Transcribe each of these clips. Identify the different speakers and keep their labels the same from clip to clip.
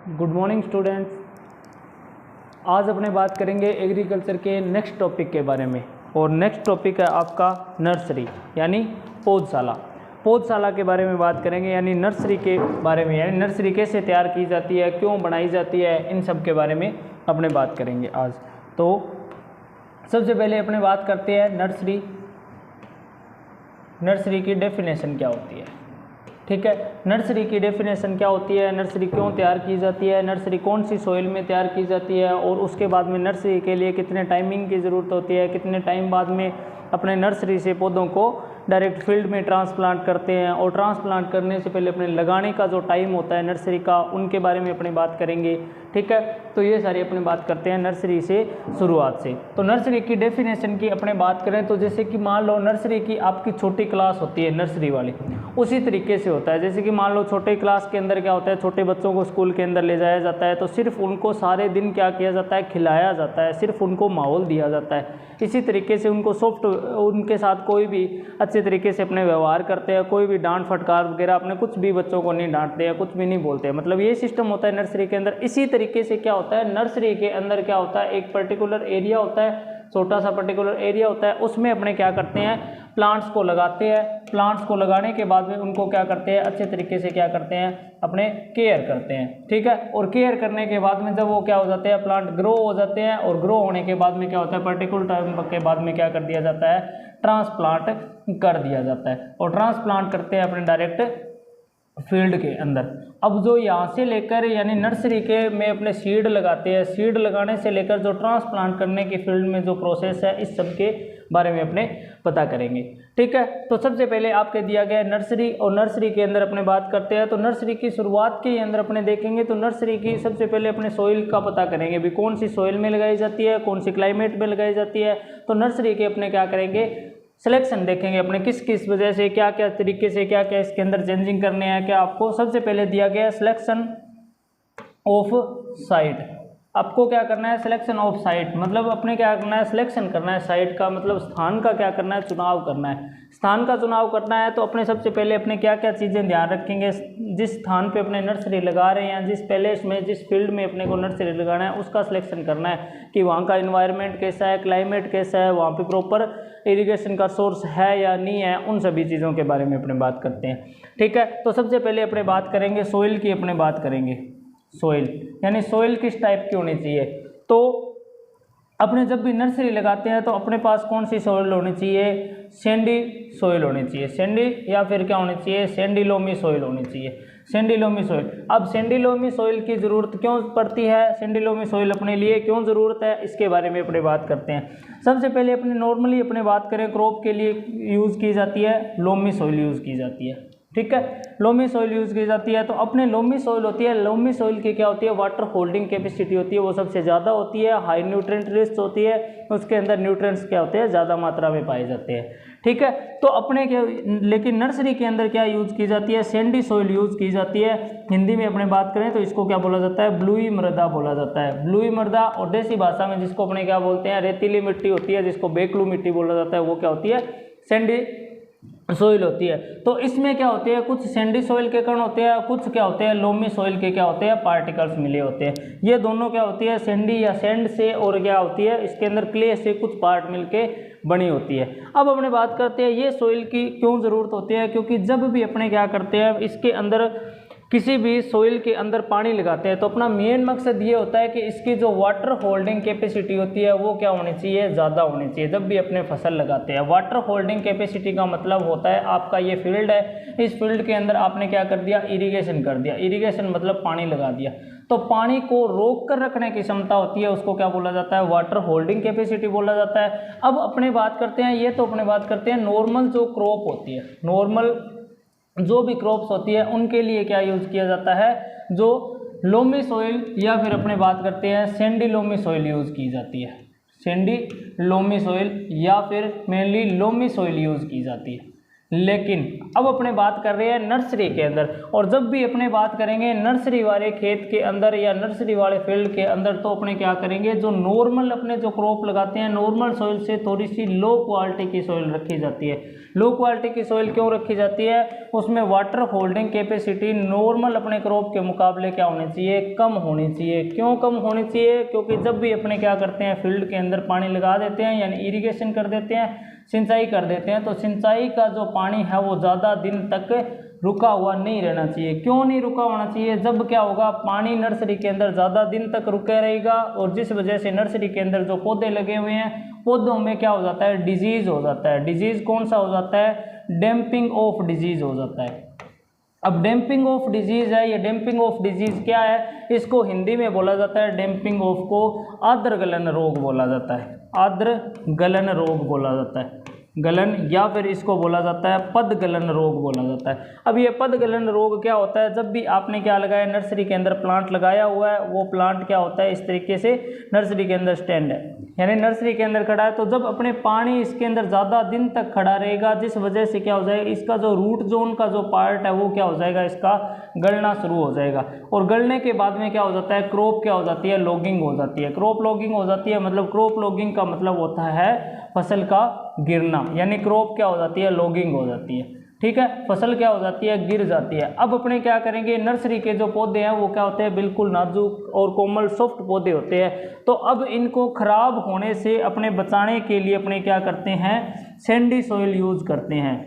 Speaker 1: Good morning students. आज अपने बात करेंगे एग्रीकल्चर के नेक्स्ट टॉपिक के बारे में, और नेक्स्ट टॉपिक है आपका नर्सरी यानी पौधशाला। पौधशाला के बारे में बात करेंगे, यानी नर्सरी के बारे में, यानी नर्सरी कैसे तैयार की जाती है, क्यों बनाई जाती है, इन सब के बारे में अपने बात करेंगे आज। तो सबसे पहले अपने बात करते हैं नर्सरी की डेफिनेशन क्या होती है। ठीक है, नर्सरी की डेफिनेशन क्या होती है, नर्सरी क्यों तैयार की जाती है, नर्सरी कौन सी सॉइल में तैयार की जाती है, और उसके बाद में नर्सरी के लिए कितने टाइमिंग की ज़रूरत होती है, कितने टाइम बाद में अपने नर्सरी से पौधों को डायरेक्ट फील्ड में ट्रांसप्लांट करते हैं, और ट्रांसप्लांट करने से पहले अपने लगाने का जो टाइम होता है नर्सरी का, उनके बारे में अपनी बात करेंगे। ठीक है, तो ये सारी अपनी बात करते हैं नर्सरी से शुरुआत से। तो नर्सरी की डेफिनेशन की अपने बात करें तो जैसे कि मान लो नर्सरी की आपकी छोटी क्लास होती है नर्सरी वाली, उसी तरीके से होता है। जैसे कि मान लो छोटे क्लास के अंदर क्या होता है, छोटे बच्चों को स्कूल के अंदर ले जाया जाता है तो सिर्फ उनको सारे दिन क्या किया जाता है, खिलाया जाता है, सिर्फ उनको माहौल दिया जाता है। इसी तरीके से उनको उनके साथ कोई भी अच्छे तरीके से अपने व्यवहार करते हैं, कोई भी डांट फटकार वगैरह अपने कुछ भी बच्चों को नहीं डांटते हैं, कुछ भी नहीं बोलते हैं, मतलब ये सिस्टम होता है नर्सरी के अंदर। इसी तरीके से क्या होता है, नर्सरी के अंदर क्या होता है, एक पर्टिकुलर एरिया होता है, छोटा सा पर्टिकुलर एरिया होता है, उसमें अपने क्या करते हैं, प्लांट्स को लगाते हैं। प्लांट्स को लगाने के बाद में उनको क्या करते हैं, अच्छे तरीके से क्या करते हैं, अपने केयर करते हैं। ठीक है, और केयर करने के बाद में जब वो क्या हो जाते हैं, प्लांट ग्रो हो जाते हैं, और ग्रो होने के बाद में क्या होता है, पर्टिकुलर टाइम के बाद में क्या कर दिया जाता है, ट्रांसप्लांट कर दिया जाता है, और ट्रांसप्लांट करते हैं अपने डायरेक्ट फील्ड के अंदर। अब जो यहाँ से लेकर यानी नर्सरी के में अपने सीड लगाते हैं, सीड लगाने से लेकर जो ट्रांसप्लांट करने की फील्ड में जो प्रोसेस है, इस सब के बारे में अपने पता करेंगे। ठीक है, तो सबसे पहले आपके दिया गया है नर्सरी, और नर्सरी के अंदर अपने बात करते हैं। तो नर्सरी की शुरुआत के अंदर अपने देखेंगे तो नर्सरी की सबसे पहले अपने सॉइल का पता करेंगे, भी कौन सी सॉइल में लगाई जाती है, कौन सी क्लाइमेट में लगाई जाती है। तो नर्सरी के अपने क्या करेंगे, सिलेक्शन देखेंगे अपने किस किस वजह से क्या क्या तरीके से क्या क्या इसके अंदर चेंजिंग करने हैं। क्या आपको सबसे पहले दिया गया है सिलेक्शन ऑफ साइट। आपको क्या करना है, सिलेक्शन ऑफ साइट, मतलब अपने क्या करना है, सिलेक्शन करना है साइट का, मतलब स्थान का क्या करना है, चुनाव करना है। स्थान का चुनाव करना है तो अपने सबसे पहले अपने क्या क्या चीज़ें ध्यान रखेंगे, जिस स्थान पे अपने नर्सरी लगा रहे हैं, जिस पैलेस में, जिस फील्ड में अपने को नर्सरी लगाना है, उसका सिलेक्शन करना है कि वहाँ का इन्वायरमेंट कैसा है, क्लाइमेट कैसा है, वहाँ पे प्रॉपर इरिगेशन का सोर्स है या नहीं है, उन सभी चीज़ों के बारे में अपने बात करते हैं। ठीक है, तो सबसे पहले अपने बात करेंगे सॉइल की, अपने बात करेंगे सॉइल, यानी सॉइल किस टाइप की होनी चाहिए। तो अपने जब भी नर्सरी लगाते हैं तो अपने पास कौन सी सॉइल होनी चाहिए, सैंडी सॉइल होनी चाहिए, सैंडी या फिर क्या होनी चाहिए, सैंडी लोमी सॉइल होनी चाहिए, सैंडी लोमी सॉइल। अब सैंडी लोमी सॉइल की ज़रूरत क्यों पड़ती है, सैंडी लोमी सॉइल अपने लिए क्यों ज़रूरत है, इसके बारे में अपने बात करते हैं। सबसे पहले अपने नॉर्मली अपने बात करें, क्रॉप के लिए यूज़ की जाती है लोमी सॉइल यूज़ की जाती है। ठीक है, लोमी सॉइल यूज़ की जाती है। तो अपने लोमी सॉइल होती है, लोमी सॉइल की क्या होती है, वाटर होल्डिंग कैपेसिटी होती है, वो सबसे ज़्यादा होती है, हाई न्यूट्रिएंट रिच होती है, उसके अंदर न्यूट्रिएंट्स क्या होते हैं, ज़्यादा मात्रा में पाए जाते हैं। ठीक है, तो अपने के लेकिन नर्सरी के अंदर क्या यूज़ की जाती है, सैंडी सॉइल यूज़ की जाती है। हिंदी में अपने बात करें तो इसको क्या बोला जाता है, ब्लूई मृदा बोला जाता है, ब्लूई मृदा। और देसी भाषा में जिसको अपने क्या बोलते हैं, रेतीली मिट्टी होती है, जिसको बेकलू मिट्टी बोला जाता है, वो क्या होती है, सैंडी सॉइल होती है। तो इसमें क्या होते हैं, कुछ सैंडी सॉइल के कण होते हैं, कुछ क्या होते हैं, लोमी सॉइल के क्या होते हैं, पार्टिकल्स मिले होते हैं। ये दोनों क्या होती है, सैंडी या सैंड से, और क्या होती है, इसके अंदर क्ले से कुछ पार्ट मिलके बनी होती है। अब अपने बात करते हैं ये सॉइल की क्यों ज़रूरत होती है, क्योंकि जब भी अपने क्या करते हैं, इसके अंदर किसी भी सॉइल के अंदर पानी लगाते हैं तो अपना मेन मकसद ये होता है कि इसकी जो वाटर होल्डिंग कैपेसिटी होती है वो क्या होनी चाहिए, ज़्यादा होनी चाहिए। जब भी अपने फसल लगाते हैं, वाटर होल्डिंग कैपेसिटी का मतलब होता है आपका ये फील्ड है, इस फील्ड के अंदर आपने क्या कर दिया, इरिगेशन कर दिया। इरिगेशन मतलब पानी लगा दिया, तो पानी को रोक कर रखने की क्षमता होती है, उसको क्या बोला जाता है, वाटर होल्डिंग कैपेसिटी बोला जाता है। अब अपने बात करते हैं, ये तो अपने बात करते हैं नॉर्मल जो क्रॉप होती है, नॉर्मल जो भी क्रॉप्स होती है उनके लिए क्या यूज़ किया जाता है, जो लोमी सॉइल या फिर अपने बात करते हैं सैंडी लोमी सॉइल यूज़ की जाती है, सैंडी लोमी सॉइल या फिर मेनली लोमी सॉइल यूज़ की जाती है। लेकिन अब अपने बात कर रहे हैं नर्सरी के अंदर, और जब भी अपने बात करेंगे नर्सरी वाले खेत के अंदर या नर्सरी वाले फील्ड के अंदर, तो अपने क्या करेंगे, जो नॉर्मल अपने जो क्रॉप लगाते हैं नॉर्मल सॉइल से थोड़ी सी लो क्वालिटी की सॉइल रखी जाती है। लो क्वालिटी की सॉइल क्यों रखी जाती है, उसमें वाटर होल्डिंग कैपेसिटी नॉर्मल अपने क्रॉप के मुकाबले क्या होनी चाहिए, कम होनी चाहिए। क्यों कम होनी चाहिए, क्योंकि जब भी अपने क्या करते हैं फील्ड के अंदर पानी लगा देते हैं, यानी इरिगेशन कर देते हैं, सिंचाई कर देते हैं, तो सिंचाई का जो पानी है वो ज़्यादा दिन तक रुका हुआ नहीं रहना चाहिए। क्यों नहीं रुका होना चाहिए, जब क्या होगा पानी नर्सरी के अंदर ज़्यादा दिन तक रुका रहेगा, और जिस वजह से नर्सरी के अंदर जो पौधे लगे हुए हैं पौधों में क्या हो जाता है, डिजीज़ हो जाता है। डिजीज़ कौन सा हो जाता है, डैम्पिंग ऑफ डिजीज़ हो जाता है। अब डैम्पिंग ऑफ डिजीज़ है, ये डैम्पिंग ऑफ डिजीज़ क्या है, इसको हिंदी में बोला जाता है, डैम्पिंग ऑफ को आर्द्र गलन रोग बोला जाता है। आर्द्र गलन रोग बोला जाता है, गलन, या फिर इसको बोला जाता है पद गलन रोग बोला जाता है। अब ये पद गलन रोग क्या होता है, जब भी आपने क्या लगाया नर्सरी के अंदर प्लांट लगाया हुआ है, वो प्लांट क्या होता है इस तरीके से नर्सरी के अंदर स्टैंड है, यानी नर्सरी के अंदर खड़ा है, तो जब अपने पानी इसके अंदर ज़्यादा दिन तक खड़ा रहेगा, जिस वजह से क्या हो जाएगा, इसका जो रूट जोन का जो पार्ट है वो क्या हो जाएगा, इसका गलना शुरू हो जाएगा। और गलने के बाद में क्या हो जाता है, क्रॉप क्या हो जाती है, लॉगिंग हो जाती है। क्रॉप लॉगिंग हो जाती है, मतलब क्रॉप लॉगिंग का मतलब होता है फसल का गिरना, यानी क्रॉप क्या हो जाती है, लॉगिंग हो जाती है। ठीक है, फसल क्या हो जाती है, गिर जाती है। अब अपने क्या करेंगे, नर्सरी के जो पौधे हैं वो क्या होते हैं, बिल्कुल नाजुक और कोमल सॉफ्ट पौधे होते हैं, तो अब इनको खराब होने से अपने बचाने के लिए अपने क्या करते हैं, सैंडी सॉइल यूज करते हैं।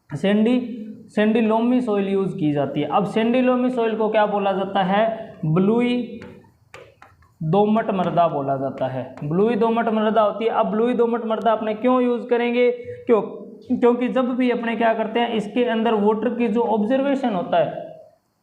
Speaker 1: सैंडी लोमी सॉइल यूज की जाती है। अब सैंडी लोमी सॉइल को क्या बोला जाता है, ब्लूई दोमट मृदा बोला जाता है। ब्लूई दोमट मृदा होती है। अब ब्लूई दोमट मृदा अपने क्यों यूज करेंगे, क्योंकि जब भी अपने क्या करते हैं इसके अंदर वाटर की जो ऑब्जर्वेशन होता है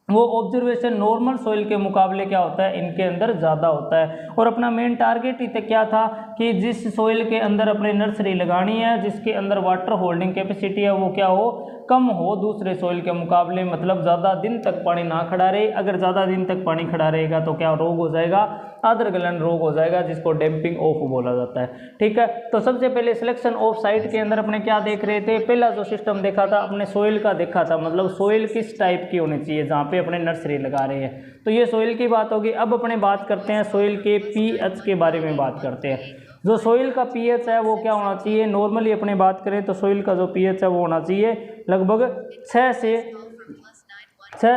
Speaker 1: वो ऑब्जर्वेशन नॉर्मल सॉइल के मुकाबले क्या होता है, इनके अंदर ज़्यादा होता है। और अपना मेन टारगेट ही तक क्या था कि जिस सॉइल के अंदर अपने नर्सरी लगानी है, जिसके अंदर वाटर होल्डिंग कैपेसिटी है वो क्या हो, कम हो दूसरे सॉइल के मुकाबले, मतलब ज़्यादा दिन तक पानी ना खड़ा रहे। अगर ज़्यादा दिन तक पानी खड़ा रहेगा तो क्या रोग हो जाएगा, आर्द्र गलन रोग हो जाएगा, जिसको डैम्पिंग ऑफ बोला जाता है। ठीक है, तो सबसे पहले सिलेक्शन ऑफ साइट के अंदर अपने क्या देख रहे थे, पहला जो सिस्टम देखा था अपने सॉइल का देखा था, मतलब सॉइल किस टाइप की होनी चाहिए जहाँ पे अपने नर्सरी लगा रहे हैं, तो ये सॉइल की बात होगी। अब अपने बात करते हैं सॉइल के पीएच के बारे में बात करते हैं। जो सॉइल का पीएच है वो क्या होना चाहिए, नॉर्मली अपने बात करें तो सॉइल का जो पीएच है वो होना चाहिए लगभग 6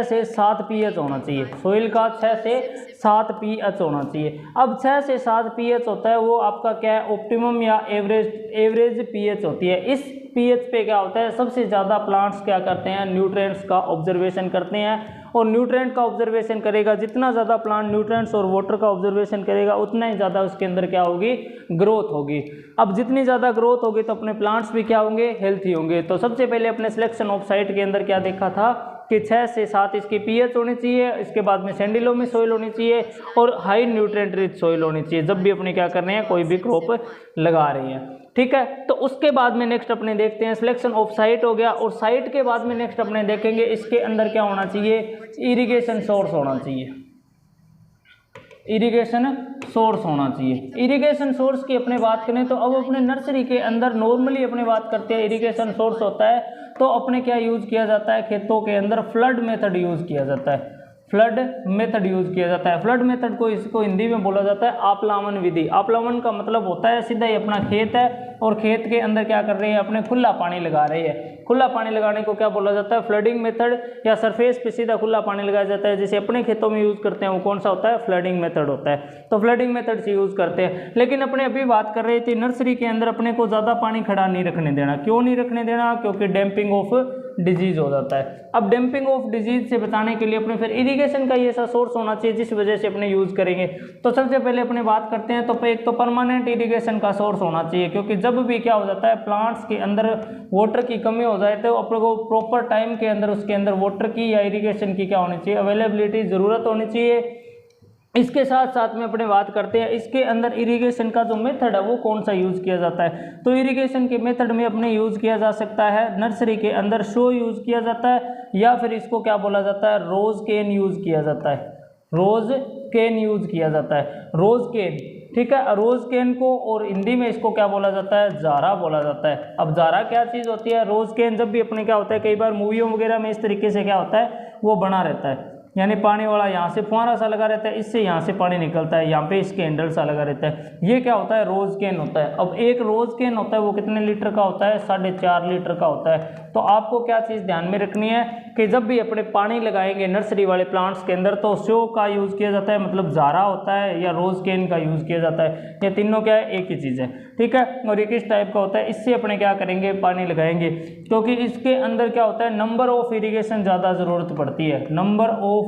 Speaker 1: से 7 पीएच होना चाहिए। सॉइल का 6 से 7 पीएच होना चाहिए। अब 6 से 7 पीएच होता है वो आपका क्या है, ऑप्टिमम या एवरेज पीएच होती है। इस पीएच पे क्या होता है, सबसे ज़्यादा प्लांट्स क्या करते हैं, न्यूट्रिएंट्स का ऑब्जर्वेशन करते हैं। और न्यूट्रिएंट का ऑब्जर्वेशन करेगा, जितना ज़्यादा प्लांट न्यूट्रिएंट्स और वाटर का ऑब्जर्वेशन करेगा उतना ही ज़्यादा उसके अंदर क्या होगी, ग्रोथ होगी। अब जितनी ज़्यादा ग्रोथ होगी तो अपने प्लांट्स भी क्या होंगे, हेल्थी होंगे। तो सबसे पहले अपने सिलेक्शन ऑफ साइट के अंदर क्या देखा था कि 6 से 7 इसकी पीएच होनी चाहिए। इसके बाद में सैंडी लोमी सॉइल होनी चाहिए और हाई न्यूट्रिएंट रिच सॉइल होनी चाहिए, जब भी अपने क्या कर रहे हैं, कोई भी क्रॉप लगा रहे हैं। ठीक है, तो उसके बाद में नेक्स्ट अपने देखते हैं सिलेक्शन ऑफ साइट हो गया। और साइट के बाद में नेक्स्ट अपने देखेंगे इसके अंदर क्या होना चाहिए, इरिगेशन सोर्स होना चाहिए। इरिगेशन सोर्स होना चाहिए। इरिगेशन सोर्स की अपने बात करें तो अब अपने नर्सरी के अंदर नॉर्मली अपने बात करते हैं इरिगेशन सोर्स होता है, तो अपने क्या यूज़ किया जाता है, खेतों के अंदर फ्लड मेथड यूज़ किया जाता है। फ्लड मेथड यूज़ किया जाता है। फ्लड मेथड को इसको हिंदी में बोला जाता है आप्लावन विधि। आप्लावन का मतलब होता है सीधा ही अपना खेत है और खेत के अंदर क्या कर रहे हैं, अपने खुला पानी लगा रहे हैं। खुला पानी लगाने को क्या बोला जाता है, फ्लडिंग मेथड, या सरफेस पे सीधा खुला पानी लगाया जाता है, जिसे अपने खेतों में यूज़ करते हैं वो कौन सा होता है, फ्लडिंग मेथड होता है। तो फ्लडिंग मेथड से यूज़ करते हैं। लेकिन अपने अभी बात कर रहे थे नर्सरी के अंदर अपने को ज़्यादा पानी खड़ा नहीं रखने देना। क्यों नहीं रखने देना, क्योंकि डैम्पिंग ऑफ डिजीज हो जाता है। अब डैम्पिंग ऑफ डिजीज से बचाने के लिए अपने फिर इरिगेशन का ये ऐसा सोर्स होना चाहिए जिस वजह से अपने यूज़ करेंगे। तो सबसे पहले अपने बात करते हैं तो एक तो परमानेंट इरिगेशन का सोर्स होना चाहिए, क्योंकि जब भी क्या हो जाता है प्लांट्स के अंदर वाटर की कमी हो जाए तो अपने को प्रॉपर टाइम के अंदर उसके अंदर वाटर की या इरिगेशन की क्या होनी चाहिए, अवेलेबिलिटी, ज़रूरत होनी चाहिए। इसके साथ साथ में अपने बात करते हैं इसके अंदर इरिगेशन का जो मेथड है वो कौन सा यूज़ किया जाता है। तो इरिगेशन के मेथड में अपने यूज़ किया जा सकता है नर्सरी के अंदर शो यूज़ किया जाता है, या फिर इसको क्या बोला जाता है, रोज़ केन यूज़ किया जाता है। रोज़ केन यूज़ किया जाता है। रोज़ केन ठीक है। रोज केन को और हिंदी में इसको क्या बोला जाता है, जारा बोला जाता है। अब जारा क्या चीज़ होती है, रोज केन जब भी अपने क्या होता है, कई बार मूवियों वगैरह में इस तरीके से क्या होता है वो बना रहता है, यानी पानी वाला यहाँ से फुहारा सा लगा रहता है, इससे यहाँ से पानी निकलता है, यहाँ पे इसके हैंडल सा लगा रहता है, ये क्या होता है, रोज केन होता है। अब एक रोज केन होता है वो कितने लीटर का होता है, 4.5 लीटर का होता है। तो आपको क्या चीज़ ध्यान में रखनी है कि जब भी अपने पानी लगाएंगे नर्सरी वाले प्लांट्स के अंदर तो शो का यूज़ किया जाता है, मतलब जारा होता है या रोज केन का यूज़ किया जाता है। ये तीनों क्या है, एक ही चीज़ है, ठीक है। और ये किस टाइप का होता है, इससे अपने क्या करेंगे, पानी लगाएंगे, क्योंकि इसके अंदर क्या होता है, नंबर ऑफ इरीगेशन ज़्यादा ज़रूरत पड़ती है, नंबर ऑफ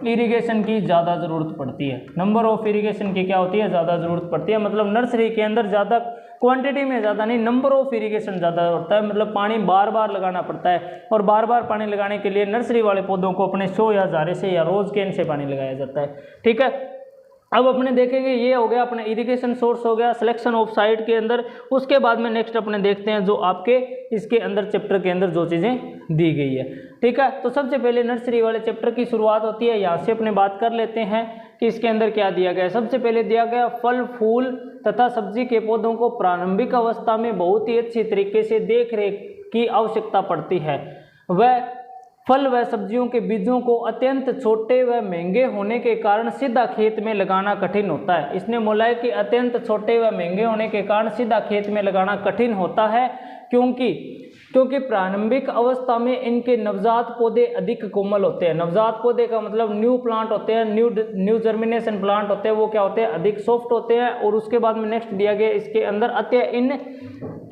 Speaker 1: इरीगेशन की ज़्यादा ज़रूरत पड़ती है, नंबर ऑफ इरीगेशन की क्या होती है, ज़्यादा ज़रूरत पड़ती है। मतलब नर्सरी के अंदर ज़्यादा क्वांटिटी में ज़्यादा नहीं, नंबर ऑफ इरीगेशन ज़्यादा होता है, मतलब पानी बार बार लगाना पड़ता है। और बार बार पानी लगाने के लिए नर्सरी वाले पौधों को अपने शो या जारे से या रोज केन से पानी लगाया जाता है, ठीक है। अब अपने देखेंगे ये हो गया अपने इरिगेशन सोर्स हो गया सिलेक्शन ऑफ साइट के अंदर। उसके बाद में नेक्स्ट अपने देखते हैं जो आपके इसके अंदर चैप्टर के अंदर जो चीज़ें दी गई है, ठीक है। तो सबसे पहले नर्सरी वाले चैप्टर की शुरुआत होती है, यहाँ से अपने बात कर लेते हैं कि इसके अंदर क्या दिया गया है। सबसे पहले दिया गया फल फूल तथा सब्जी के पौधों को प्रारंभिक अवस्था में बहुत ही अच्छी तरीके से देख रेख की आवश्यकता पड़ती है। वह फल व सब्जियों के बीजों को अत्यंत छोटे व महंगे होने के कारण सीधा खेत में लगाना कठिन होता है। इसने बोला है कि अत्यंत छोटे व महंगे होने के कारण सीधा खेत में लगाना कठिन होता है, क्योंकि प्रारंभिक अवस्था में इनके नवजात पौधे अधिक कोमल होते हैं। नवजात पौधे का मतलब न्यू प्लांट होते हैं, न्यू जर्मिनेशन प्लांट होते हैं, वो क्या होते हैं, अधिक सॉफ्ट होते हैं। और उसके बाद में नेक्स्ट दिया गया इसके अंदर अतः इन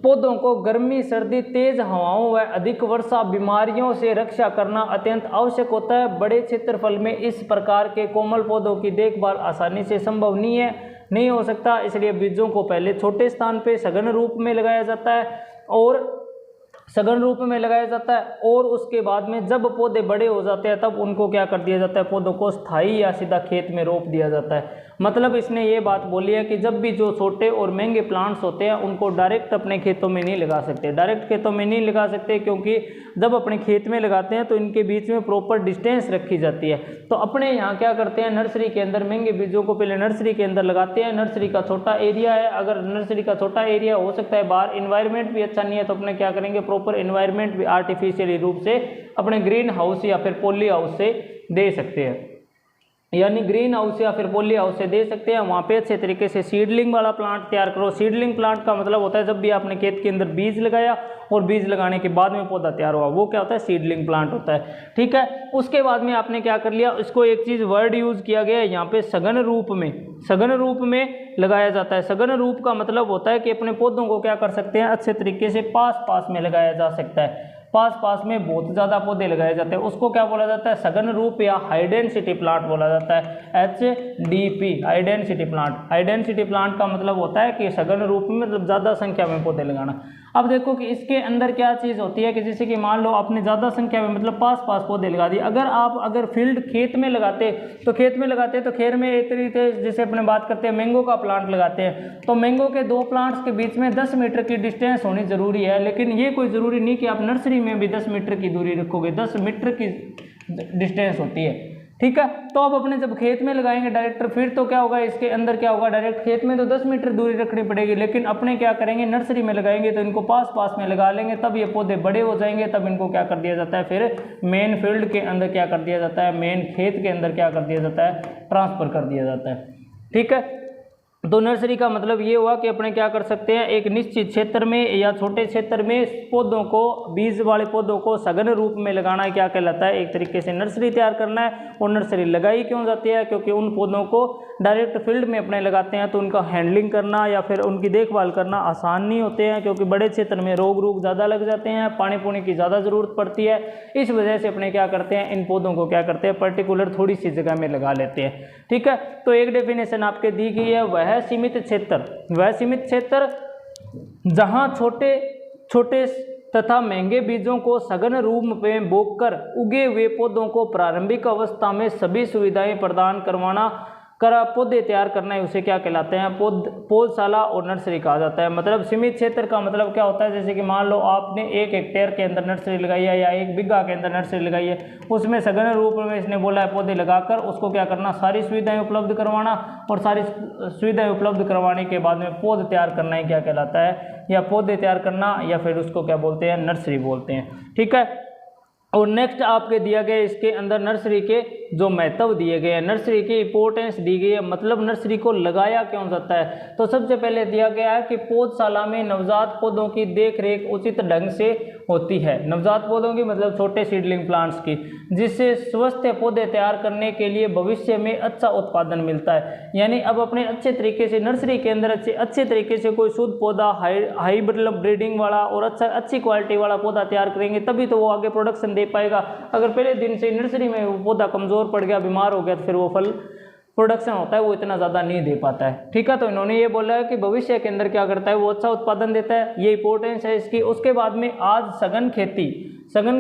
Speaker 1: पौधों को गर्मी सर्दी तेज हवाओं व अधिक वर्षा बीमारियों से रक्षा करना अत्यंत आवश्यक होता है। बड़े क्षेत्रफल में इस प्रकार के कोमल पौधों की देखभाल आसानी से संभव नहीं हो सकता, इसलिए बीजों को पहले छोटे स्थान पे सघन रूप में लगाया जाता है और उसके बाद में जब पौधे बड़े हो जाते हैं तब उनको क्या कर दिया जाता है, पौधों को स्थायी या सीधा खेत में रोप दिया जाता है। मतलब इसने ये बात बोली है कि जब भी जो छोटे और महंगे प्लांट्स होते हैं उनको डायरेक्ट अपने खेतों में नहीं लगा सकते, क्योंकि जब अपने खेत में लगाते हैं तो इनके बीच में प्रॉपर डिस्टेंस रखी जाती है। तो अपने यहाँ क्या करते हैं, नर्सरी के अंदर महंगे बीजों को पहले नर्सरी के अंदर लगाते हैं। नर्सरी का छोटा एरिया है, अगर नर्सरी का छोटा एरिया हो सकता है बाहर इन्वायरमेंट भी अच्छा नहीं है तो अपने क्या करेंगे, प्रॉपर इन्वायरमेंट भी आर्टिफिशियली रूप से अपने ग्रीन हाउस या फिर पॉली हाउस से दे सकते हैं, यानी ग्रीन हाउस या फिर पॉली हाउस से दे सकते हैं। वहाँ पे अच्छे तरीके से सीडलिंग वाला प्लांट तैयार करो। सीडलिंग प्लांट का मतलब होता है जब भी आपने खेत के अंदर बीज लगाया और बीज लगाने के बाद में पौधा तैयार हुआ, वो क्या होता है, सीडलिंग प्लांट होता है, ठीक है। उसके बाद में आपने क्या कर लिया, इसको एक चीज़ वर्ड यूज़ किया गया है यहाँ पे, सघन रूप में लगाया जाता है। सघन रूप का मतलब होता है कि अपने पौधों को क्या कर सकते हैं, अच्छे तरीके से पास में लगाया जा सकता है। पास में बहुत ज़्यादा पौधे लगाए जाते हैं, उसको क्या बोला जाता है, सघन रूप या हाई डेंसिटी प्लांट बोला जाता है, HDP, high density plant. High density plant का मतलब होता है कि सघन रूप में मतलब ज़्यादा संख्या में पौधे लगाना। अब देखो कि इसके अंदर क्या चीज़ होती है कि जैसे कि मान लो आपने ज़्यादा संख्या में मतलब पास पौधे लगा दिए। अगर फील्ड खेत में लगाते तो खेत में एक तरीके जैसे अपने बात करते हैं मैंगो का प्लांट लगाते हैं तो मैंगो के 2 प्लांट्स के बीच में 10 मीटर की डिस्टेंस होनी ज़रूरी है, लेकिन ये कोई ज़रूरी नहीं कि आप नर्सरी में भी 10 मीटर की दूरी रखोगे, 10 मीटर की डिस्टेंस होती है, ठीक है। तो अब अपने जब खेत में लगाएंगे डायरेक्ट, फिर तो क्या होगा, इसके अंदर क्या होगा, डायरेक्ट खेत में तो 10 मीटर दूरी रखनी पड़ेगी, लेकिन अपने क्या करेंगे, नर्सरी में लगाएंगे तो इनको पास में लगा लेंगे, तब ये पौधे बड़े हो जाएंगे, तब इनको क्या कर दिया जाता है, फिर मेन फील्ड के अंदर क्या कर दिया जाता है, मेन खेत के अंदर क्या कर दिया जाता है, ट्रांसफर कर दिया जाता है, ठीक है। तो नर्सरी का मतलब ये हुआ कि अपने क्या कर सकते हैं, एक निश्चित क्षेत्र में या छोटे क्षेत्र में पौधों को, बीज वाले पौधों को सघन रूप में लगाना क्या कहलाता है, एक तरीके से नर्सरी तैयार करना है। और नर्सरी लगाई क्यों जाती है, क्योंकि उन पौधों को डायरेक्ट फील्ड में अपने लगाते हैं तो उनका हैंडलिंग करना या फिर उनकी देखभाल करना आसान नहीं होते हैं, क्योंकि बड़े क्षेत्र में रोग ज़्यादा लग जाते हैं, पानी की ज़्यादा ज़रूरत पड़ती है। इस वजह से अपने क्या करते हैं, इन पौधों को क्या करते हैं, पर्टिकुलर थोड़ी सी जगह में लगा लेते हैं, ठीक है। तो एक डेफिनेशन आपके दी गई है, वह सीमित क्षेत्र जहां छोटे तथा महंगे बीजों को सघन रूप में बोकर उगे हुए पौधों को प्रारंभिक अवस्था में सभी सुविधाएं प्रदान पौधे तैयार करना है उसे क्या कहलाते हैं, पौधशाला और नर्सरी कहा जाता है। मतलब सीमित क्षेत्र का मतलब क्या होता है, जैसे कि मान लो आपने 1 हेक्टेयर के अंदर नर्सरी लगाई है या 1 बीघा के अंदर नर्सरी लगाई है, उसमें सघन रूप में इसने बोला है पौधे लगाकर उसको क्या करना, सारी सुविधाएं उपलब्ध करवाना, और सारी सुविधाएं उपलब्ध करवाने के बाद में पौध तैयार करना ही क्या कहलाता है, या पौधे तैयार करना, या फिर उसको क्या बोलते हैं, नर्सरी बोलते हैं। ठीक है। और नेक्स्ट आपके दिया गया इसके अंदर नर्सरी के जो महत्व दिए गए हैं, नर्सरी की इंपॉर्टेंस दी गई है, मतलब नर्सरी को लगाया क्यों जाता है। तो सबसे पहले दिया गया है कि पौधशाला में नवजात पौधों की देख रेख उचित ढंग से होती है, नवजात पौधों की मतलब छोटे सीडलिंग प्लांट्स की, जिससे स्वस्थ पौधे तैयार करने के लिए भविष्य में अच्छा उत्पादन मिलता है। यानी अब अपने अच्छे तरीके से नर्सरी के अंदर अच्छे तरीके से कोई शुद्ध पौधा हाई मतलब ब्रीडिंग वाला और अच्छी क्वालिटी वाला पौधा तैयार करेंगे, तभी तो वो आगे प्रोडक्शन दे पाएगा। अगर पहले दिन से नर्सरी में वो पौधा कमजोर पड़ गया, बीमार हो गया, तो फिर वो फल प्रोडक्शन होता है वो इतना ज़्यादा नहीं दे पाता है। ठीक है। तो इन्होंने ये बोला है कि भविष्य के अंदर क्या करता है, वो अच्छा उत्पादन देता है, ये इंपॉर्टेंस है इसकी। उसके बाद में आज सघन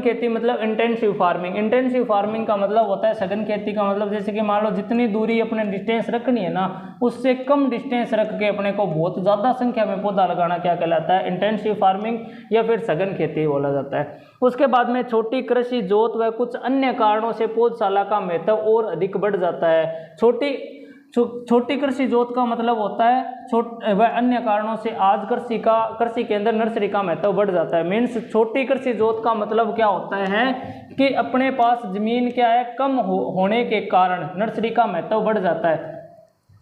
Speaker 1: खेती मतलब इंटेंसिव फार्मिंग। इंटेंसिव फार्मिंग का मतलब होता है सघन खेती का मतलब जैसे कि मान लो जितनी दूरी अपने डिस्टेंस रखनी है ना, उससे कम डिस्टेंस रख के अपने को बहुत ज़्यादा संख्या में पौधा लगाना क्या कहलाता है, इंटेंसिव फार्मिंग या फिर सघन खेती बोला जाता है। उसके बाद में छोटी कृषि जोत व कुछ अन्य कारणों से पौधशाला का महत्व और अधिक बढ़ जाता है। छोटी कृषि जोत का मतलब होता है वह अन्य कारणों से आज कृषि के अंदर नर्सरी का महत्व बढ़ जाता है। मीन्स छोटी कृषि जोत का मतलब क्या होता है कि अपने पास जमीन क्या है कम होने के कारण नर्सरी का महत्व बढ़ जाता है।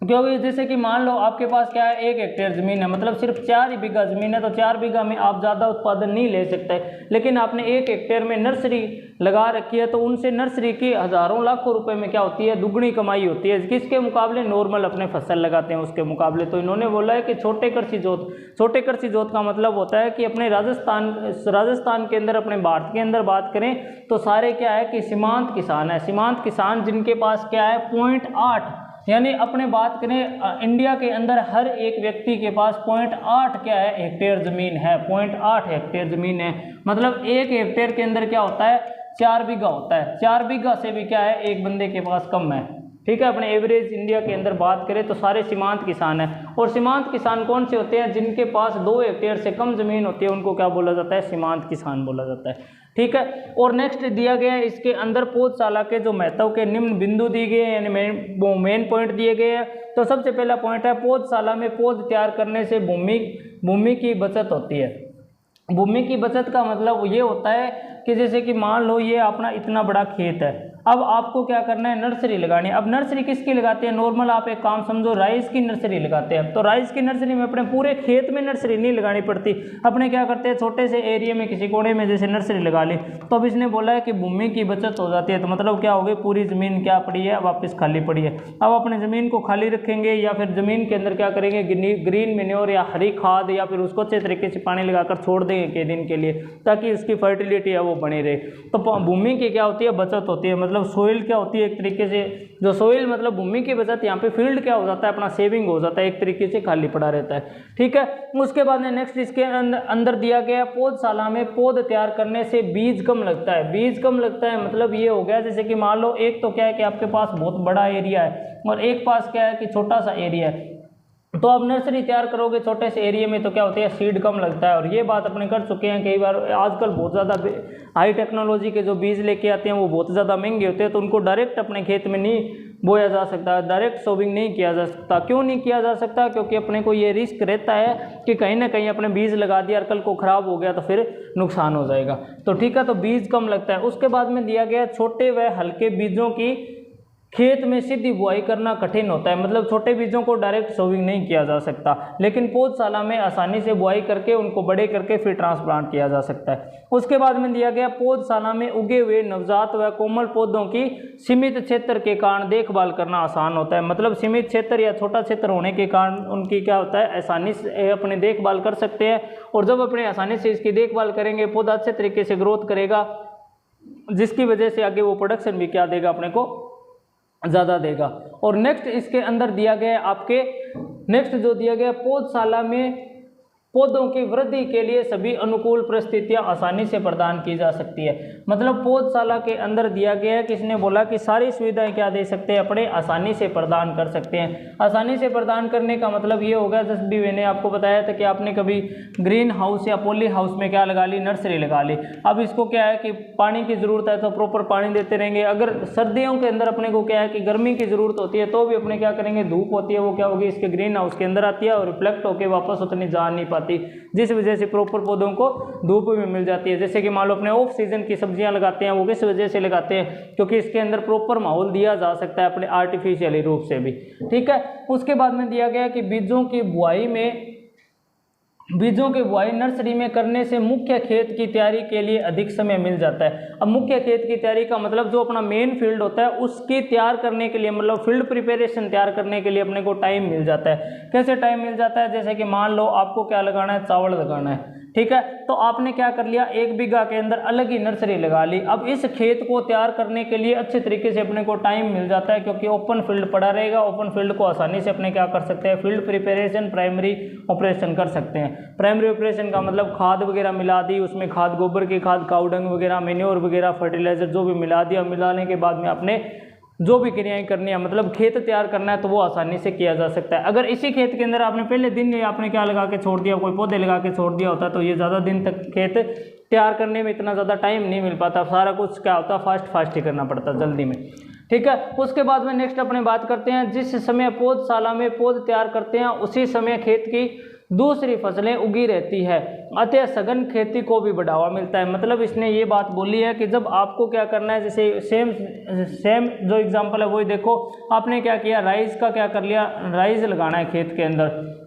Speaker 1: क्योंकि जैसे कि मान लो आपके पास क्या है 1 हेक्टेयर ज़मीन है, मतलब सिर्फ 4 ही बीघा ज़मीन है, तो 4 बीघा में आप ज़्यादा उत्पादन नहीं ले सकते। लेकिन आपने 1 हेक्टेयर में नर्सरी लगा रखी है, तो उनसे नर्सरी की हज़ारों लाखों रुपए में क्या होती है, दुगनी कमाई होती है, किसके मुकाबले, नॉर्मल अपने फसल लगाते हैं उसके मुकाबले। तो इन्होंने बोला है कि छोटे कृषि जोत का मतलब होता है कि अपने राजस्थान के अंदर, अपने भारत के अंदर बात करें तो सारे क्या है कि सीमांत किसान है। सीमांत किसान जिनके पास क्या है 0.8, यानी अपने बात करें इंडिया के अंदर हर एक व्यक्ति के पास 0.8 क्या है हेक्टेयर ज़मीन है, 0.8 हेक्टेयर ज़मीन है। मतलब 1 हेक्टेयर के अंदर क्या होता है 4 बीघा होता है। 4 बीघा से भी क्या है एक बंदे के पास कम है। ठीक है। अपने एवरेज इंडिया के अंदर बात करें तो सारे सीमांत किसान हैं। और सीमांत किसान कौन से होते हैं, जिनके पास 2 हेक्टेयर से कम ज़मीन होती है, उनको क्या बोला जाता है, सीमांत किसान बोला जाता है। ठीक है। और नेक्स्ट दिया गया है इसके अंदर पौधशाला के जो महत्व के निम्न बिंदु दिए गए हैं, यानी मेन पॉइंट दिए गए हैं। तो सबसे पहला पॉइंट है पौधशाला में पौध तैयार करने से भूमि की बचत होती है। भूमि की बचत का मतलब ये होता है कि जैसे कि मान लो ये अपना इतना बड़ा खेत है, अब आपको क्या करना है, नर्सरी लगानी है। अब नर्सरी किसकी लगाते हैं, नॉर्मल आप एक काम समझो, राइस की नर्सरी लगाते हैं। तो राइस की नर्सरी में अपने पूरे खेत में नर्सरी नहीं लगानी पड़ती, अपने क्या करते हैं छोटे से एरिया में किसी कोने में जैसे नर्सरी लगा ली। तो अब इसने बोला है कि भूमि की बचत हो जाती है। तो मतलब क्या हो गई, पूरी ज़मीन क्या पड़ी है, वापस खाली पड़ी है। अब अपने ज़मीन को खाली रखेंगे या फिर ज़मीन के अंदर क्या करेंगे, ग्रीन मैन्योर या हरी खाद या फिर उसको अच्छे तरीके से पानी लगाकर छोड़ देंगे कई दिन के लिए, ताकि उसकी फर्टिलिटी है वो बनी रहे। तो भूमि की क्या होती है, बचत होती है। मतलब सोइल क्या होती है एक तरीके से, जो सोइल मतलब भूमि की बचत, यहाँ पे फील्ड क्या हो जाता है, अपना सेविंग हो जाता है, एक तरीके से खाली पड़ा रहता है। ठीक है। उसके बाद में नेक्स्ट इसके अंदर दिया गया पौधशाला में पौध तैयार करने से बीज कम लगता है। बीज कम लगता है मतलब ये हो गया जैसे कि मान लो एक तो क्या है कि आपके पास बहुत बड़ा एरिया है और एक पास क्या है कि छोटा सा एरिया है, तो आप नर्सरी तैयार करोगे छोटे से एरिया में तो क्या होता है सीड कम लगता है। और ये बात अपने कर चुके हैं कई बार। आजकल बहुत ज़्यादा हाई टेक्नोलॉजी के जो बीज लेके आते हैं वो बहुत ज़्यादा महंगे होते हैं, तो उनको डायरेक्ट अपने खेत में नहीं बोया जा सकता, डायरेक्ट सोविंग नहीं किया जा सकता। क्यों नहीं किया जा सकता, क्योंकि अपने को ये रिस्क रहता है कि कहीं ना कहीं अपने बीज लगा दिया और कल को ख़राब हो गया तो फिर नुकसान हो जाएगा। तो ठीक है, तो बीज कम लगता है। उसके बाद में दिया गया छोटे व हल्के बीजों की खेत में सीधी बुआई करना कठिन होता है। मतलब छोटे बीजों को डायरेक्ट सोविंग नहीं किया जा सकता, लेकिन पौधशाला में आसानी से बुआई करके उनको बड़े करके फिर ट्रांसप्लांट किया जा सकता है। उसके बाद में दिया गया पौधशाला में उगे हुए नवजात व कोमल पौधों की सीमित क्षेत्र के कारण देखभाल करना आसान होता है। मतलब सीमित क्षेत्र या छोटा क्षेत्र होने के कारण उनकी क्या होता है, आसानी से अपने देखभाल कर सकते हैं। और जब अपने आसानी से इसकी देखभाल करेंगे, पौधा अच्छे तरीके से ग्रोथ करेगा, जिसकी वजह से आगे वो प्रोडक्शन भी क्या देगा, अपने को ज़्यादा देगा। और नेक्स्ट इसके अंदर दिया गया आपके नेक्स्ट जो दिया गया पौधशाला में पौधों की वृद्धि के लिए सभी अनुकूल परिस्थितियां आसानी से प्रदान की जा सकती है। मतलब पौधशाला के अंदर दिया गया है, किसने बोला कि सारी सुविधाएं क्या दे सकते हैं, अपने आसानी से प्रदान कर सकते हैं। आसानी से प्रदान करने का मतलब ये होगा, जैसे भी मैंने आपको बताया था कि आपने कभी ग्रीन हाउस या पॉली हाउस में क्या लगा ली, नर्सरी लगा ली। अब इसको क्या है कि पानी की ज़रूरत है तो प्रॉपर पानी देते रहेंगे। अगर सर्दियों के अंदर अपने को क्या है कि गर्मी की ज़रूरत होती है तो भी अपने क्या करेंगे, धूप होती है वो क्या होगी, इसके ग्रीन हाउस के अंदर आती है और रिफ्लेक्ट होकर वापस उतनी जा नहीं पाती, जिस वजह से प्रॉपर पौधों को धूप भी मिल जाती है। जैसे कि मान लो अपने ऑफ सीजन की सब्जियां लगाते हैं, वो किस वजह से लगाते हैं, क्योंकि इसके अंदर प्रॉपर माहौल दिया जा सकता है अपने आर्टिफिशियली रूप से भी। ठीक है, उसके बाद में दिया गया कि बीजों की बुआई नर्सरी में करने से मुख्य खेत की तैयारी के लिए अधिक समय मिल जाता है। अब मुख्य खेत की तैयारी का मतलब जो अपना मेन फील्ड होता है उसकी तैयार करने के लिए, मतलब फील्ड प्रिपरेशन तैयार करने के लिए अपने को टाइम मिल जाता है। कैसे टाइम मिल जाता है, जैसे कि मान लो आपको क्या लगाना है, चावल लगाना है। ठीक है, तो आपने क्या कर लिया, 1 बीघा के अंदर अलग ही नर्सरी लगा ली। अब इस खेत को तैयार करने के लिए अच्छे तरीके से अपने को टाइम मिल जाता है, क्योंकि ओपन फील्ड पड़ा रहेगा। ओपन फील्ड को आसानी से अपने क्या कर सकते हैं, फील्ड प्रिपरेशन, प्राइमरी ऑपरेशन कर सकते हैं। प्राइमरी ऑपरेशन का मतलब खाद वगैरह मिला दी, उसमें खाद, गोबर की खाद, काउडंग वगैरह, मेन्योर वगैरह, फर्टिलाइजर जो भी मिला दिया। मिलाने के बाद में आपने जो भी क्रियाएं करनी है, मतलब खेत तैयार करना है, तो वो आसानी से किया जा सकता है। अगर इसी खेत के अंदर आपने पहले दिन में आपने क्या लगा के छोड़ दिया, कोई पौधे लगा के छोड़ दिया होता, तो ये ज़्यादा दिन तक खेत तैयार करने में इतना ज़्यादा टाइम नहीं मिल पाता। सारा कुछ क्या होता, फास्ट ही करना पड़ता जल्दी में। ठीक है, उसके बाद में नेक्स्ट अपने बात करते हैं, जिस समय पौधशाला में पौध तैयार करते हैं उसी समय खेत की दूसरी फसलें उगी रहती है, अतः सघन खेती को भी बढ़ावा मिलता है। मतलब इसने ये बात बोली है कि जब आपको क्या करना है, जैसे सेम जो एग्जांपल है वही देखो, आपने क्या किया, राइस का क्या कर लिया, राइस लगाना है खेत के अंदर,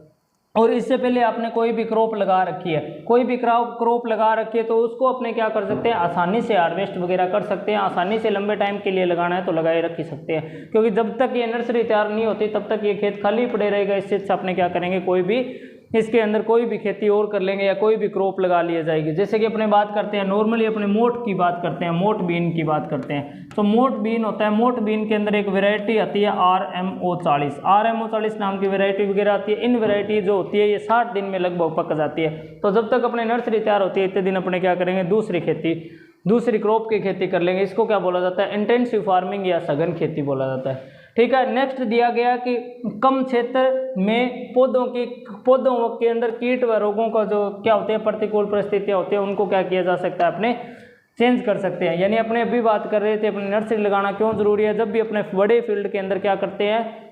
Speaker 1: और इससे पहले आपने कोई भी क्रॉप लगा रखी है, कोई भी क्रॉप लगा रखी है, तो उसको अपने क्या कर सकते हैं, आसानी से हार्वेस्ट वगैरह कर सकते हैं। आसानी से लंबे टाइम के लिए लगाना है तो लगाए रख ही सकते हैं, क्योंकि जब तक ये नर्सरी तैयार नहीं होती तब तक ये खेत खाली पड़े रहेगा। इससे अच्छा अपने क्या करेंगे, कोई भी इसके अंदर कोई भी खेती और कर लेंगे या कोई भी क्रॉप लगा लिया जाएगी। जैसे कि अपने बात करते हैं नॉर्मली अपने मोठ की बात करते हैं, मोठ बीन की बात करते हैं। तो मोठ बीन होता है, मोठ बीन के अंदर एक वैरायटी आती है RMO40 नाम की वैरायटी वगैरह आती है। इन वैरायटी जो होती है ये 60 दिन में लगभग पक जाती है। तो जब तक अपने नर्सरी तैयार होती है इतने दिन अपने क्या करेंगे, दूसरी क्रॉप की खेती कर लेंगे। इसको क्या बोला जाता है, इंटेंसिव फार्मिंग या सघन खेती बोला जाता है। ठीक है, नेक्स्ट दिया गया कि कम क्षेत्र में पौधों के अंदर कीट व रोगों का जो क्या होते हैं, प्रतिकूल परिस्थितियां होती हैं, उनको क्या किया जा सकता है, अपने चेंज कर सकते हैं। यानी अपने अभी बात कर रहे थे अपने नर्सरी लगाना क्यों जरूरी है, जब भी अपने बड़े फील्ड के अंदर क्या करते हैं,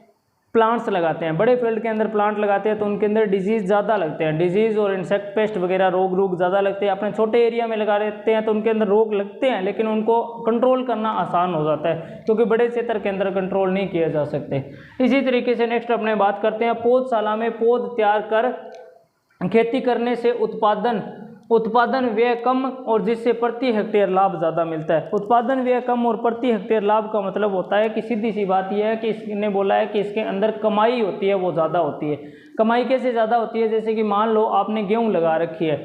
Speaker 1: प्लांट्स लगाते हैं, बड़े फील्ड के अंदर प्लांट लगाते हैं तो उनके अंदर डिजीज़ ज़्यादा लगते हैं, डिजीज़ और इंसेक्ट पेस्ट वगैरह रोग ज़्यादा लगते हैं। अपने छोटे एरिया में लगा लेते हैं तो उनके अंदर रोग लगते हैं, लेकिन उनको कंट्रोल करना आसान हो जाता है, क्योंकि बड़े क्षेत्र के अंदर कंट्रोल नहीं किए जा सकते। इसी तरीके से नेक्स्ट अपने बात करते हैं, पौधशाला में पौध तैयार कर खेती करने से उत्पादन व्यय कम और जिससे प्रति हेक्टेयर लाभ ज़्यादा मिलता है। उत्पादन व्यय कम और प्रति हेक्टेयर लाभ का मतलब होता है कि सीधी सी बात यह है कि इसने बोला है कि इसके अंदर कमाई होती है वो ज़्यादा होती है। कमाई कैसे ज़्यादा होती है, जैसे कि मान लो आपने गेहूँ लगा रखी है,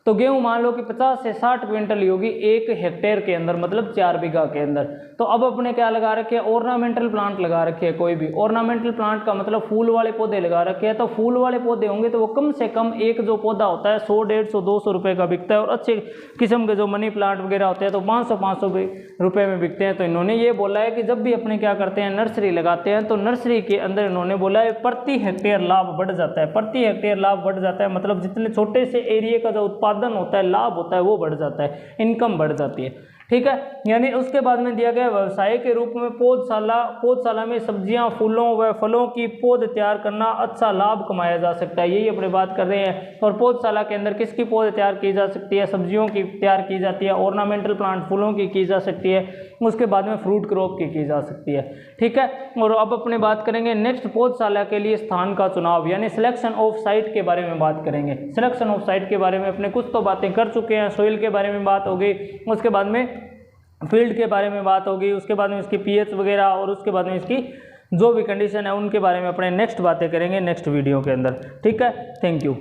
Speaker 1: तो गेहूँ मान लो कि 50 से 60 क्विंटल ही होगी 1 हेक्टेयर के अंदर, मतलब 4 बीघा के अंदर। तो अब अपने क्या लगा रखे हैं, ऑर्नामेंटल प्लांट लगा रखे हैं। कोई भी ऑर्नामेंटल प्लांट का मतलब फूल वाले पौधे लगा रखे हैं, तो फूल वाले पौधे होंगे तो वो कम से कम एक जो पौधा होता है 100, 150, 200 रुपये का बिकता है, और अच्छे किस्म के जो मनी प्लांट वगैरह होते हैं तो 500 रुपये में बिकते हैं। तो इन्होंने ये बोला है कि जब भी अपने क्या करते हैं, नर्सरी लगाते हैं, तो नर्सरी के अंदर इन्होंने बोला है प्रति हेक्टेयर लाभ बढ़ जाता है। प्रति हेक्टेयर लाभ बढ़ जाता है मतलब जितने छोटे से एरिया का जो उत्पादन होता है, लाभ होता है, वो बढ़ जाता है, इनकम बढ़ जाती है। ठीक है, यानी उसके बाद में दिया गया व्यवसाय के रूप में पौधशाला में सब्जियां, फूलों व फलों की पौध तैयार करना अच्छा लाभ कमाया जा सकता है। यही अपने बात कर रहे हैं। और पौधशाला के अंदर किसकी पौध तैयार की जा सकती है, सब्जियों की तैयार की जाती है, ऑर्नामेंटल प्लांट फूलों की जा सकती है, उसके बाद में फ्रूट क्रॉप की जा सकती है। ठीक है, और अब अपने बात करेंगे नेक्स्ट पौधशाला के लिए स्थान का चुनाव, यानी सिलेक्शन ऑफ साइट के बारे में बात करेंगे। सिलेक्शन ऑफ साइट के बारे में अपने कुछ तो बातें कर चुके हैं, सोइल के बारे में बात हो गई, उसके बाद में फील्ड के बारे में बात होगी, उसके बाद में इसकी पीएच वगैरह, और उसके बाद में इसकी जो भी कंडीशन है उनके बारे में अपने नेक्स्ट बातें करेंगे नेक्स्ट वीडियो के अंदर। ठीक है, थैंक यू।